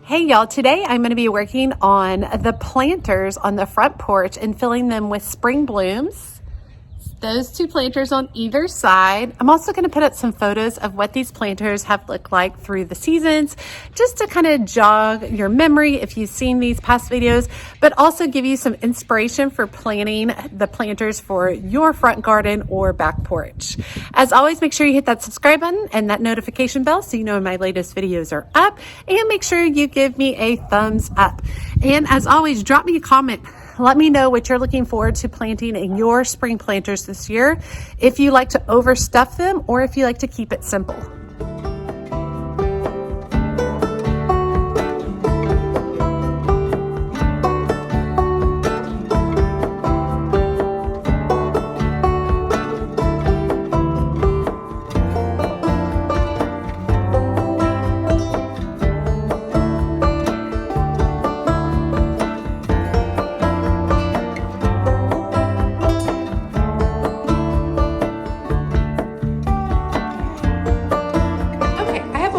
Hey y'all, today I'm going to be working on the planters on the front porch and filling them with spring blooms. Those two planters on either side. I'm also going to put up some photos of what these planters have looked like through the seasons, just to kind of jog your memory if you've seen these past videos, but also give you some inspiration for planting the planters for your front garden or back porch. As always, make sure you hit that subscribe button and that notification bell so you know when my latest videos are up, and make sure you give me a thumbs up. And as always, drop me a comment. Let me know what you're looking forward to planting in your spring planters this year, if you like to overstuff them or if you like to keep it simple.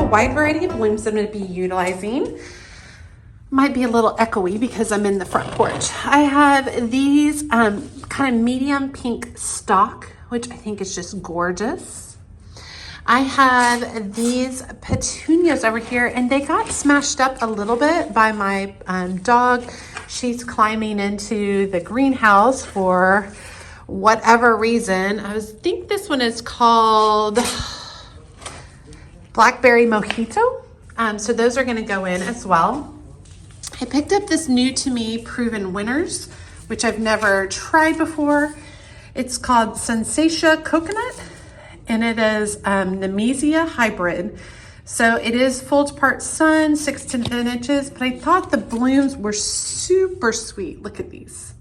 Wide variety of blooms I'm going to be utilizing. Might be a little echoey because I'm in the front porch. I have these kind of medium pink stock, which I think is just gorgeous. I have these petunias over here, and they got smashed up a little bit by my dog. She's climbing into the greenhouse for whatever reason. I think this one is called Blackberry Mojito. So those are going to go in as well. I picked up this new to me Proven Winners, which I've never tried before. It's called SUNSATIA Coconut, and it is NEMESIA hybrid. So it is full to part sun, 6 to 10 inches, but I thought the blooms were super sweet. Look at these.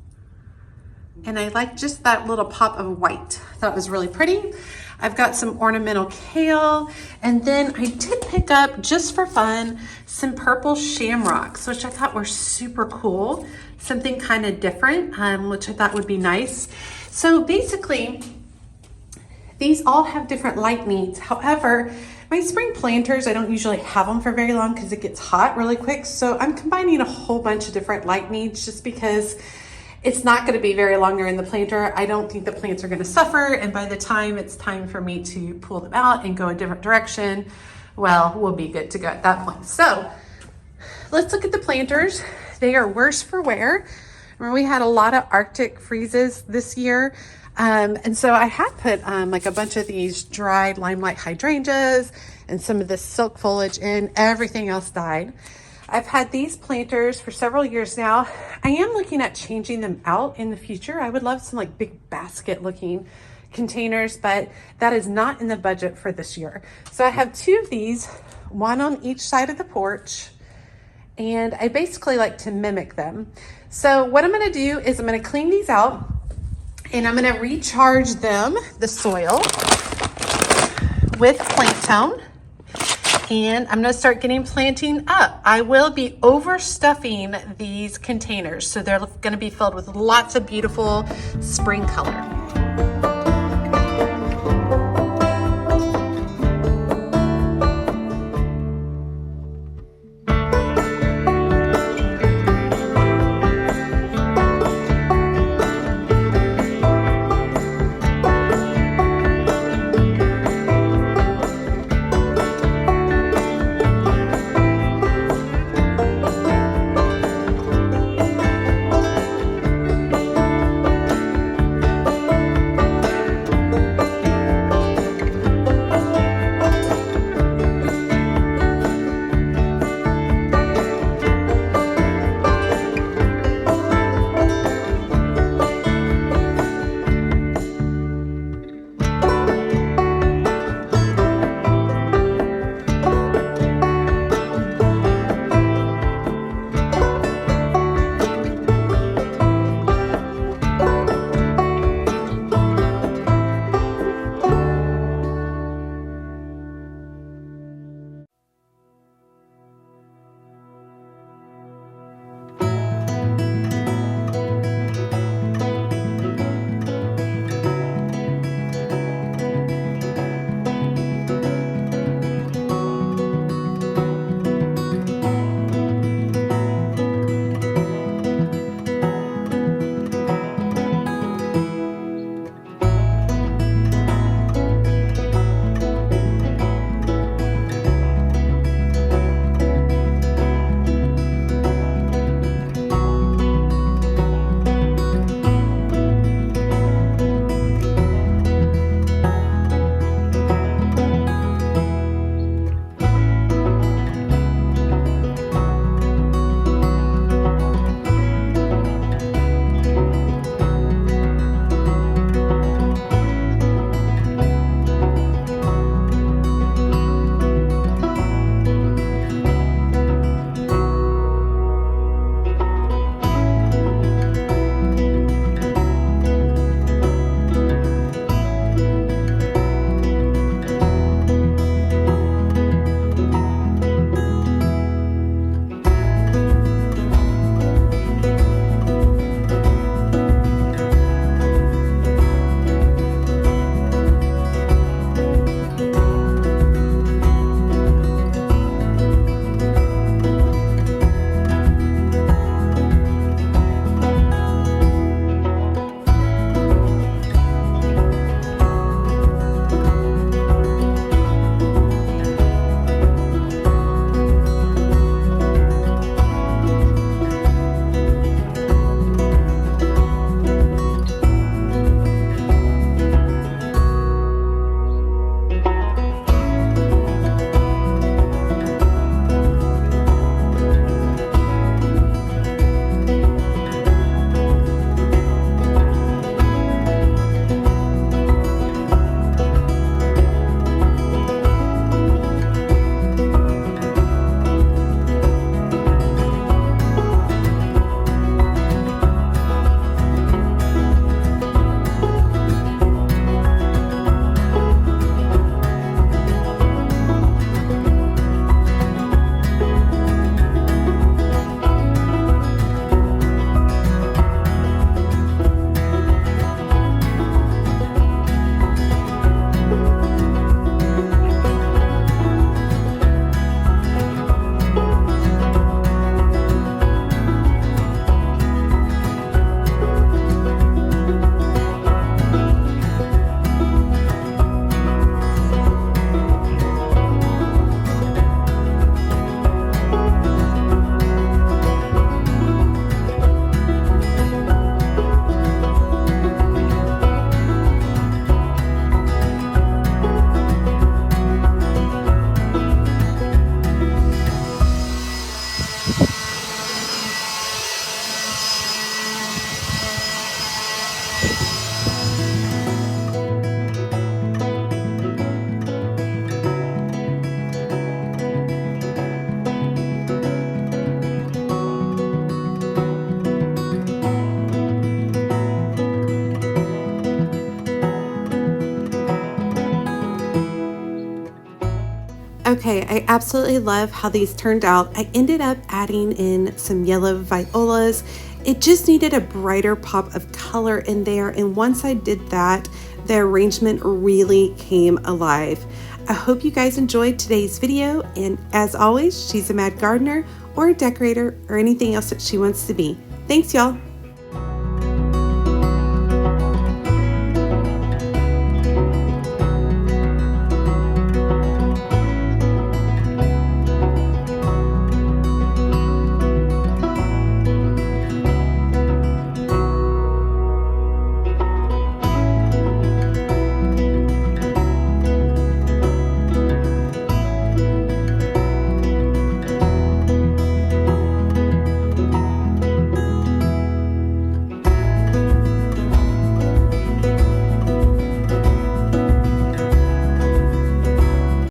And I like just that little pop of white. I thought it was really pretty. I've got some ornamental kale, and then I did pick up, just for fun, some purple shamrocks, which I thought were super cool. Something kind of different, which I thought would be nice. So basically, these all have different light needs. However, my spring planters, I don't usually have them for very long because it gets hot really quick. So I'm combining a whole bunch of different light needs just because it's not going to be very long in the planter. I don't think the plants are going to suffer, and by the time it's time for me to pull them out and go a different direction, well, we'll be good to go at that point. So let's look at the planters. They are worse for wear. Remember, we had a lot of Arctic freezes this year, and so I had put like a bunch of these dried limelight hydrangeas and some of this silk foliage in. Everything else died. I've had these planters for several years now. I am looking at changing them out in the future. I would love some like big basket looking containers, but that is not in the budget for this year. So I have two of these, one on each side of the porch, and I basically like to mimic them. So what I'm gonna do is I'm gonna clean these out, and I'm gonna recharge them, the soil, with plant tone. And I'm going to start getting planting up. I will be overstuffing these containers, so they're going to be filled with lots of beautiful spring color. Okay, I absolutely love how these turned out. I ended up adding in some yellow violas. It just needed a brighter pop of color in there, and once I did that, the arrangement really came alive. I hope you guys enjoyed today's video, and as always, she's a mad gardener or a decorator or anything else that she wants to be. Thanks, y'all.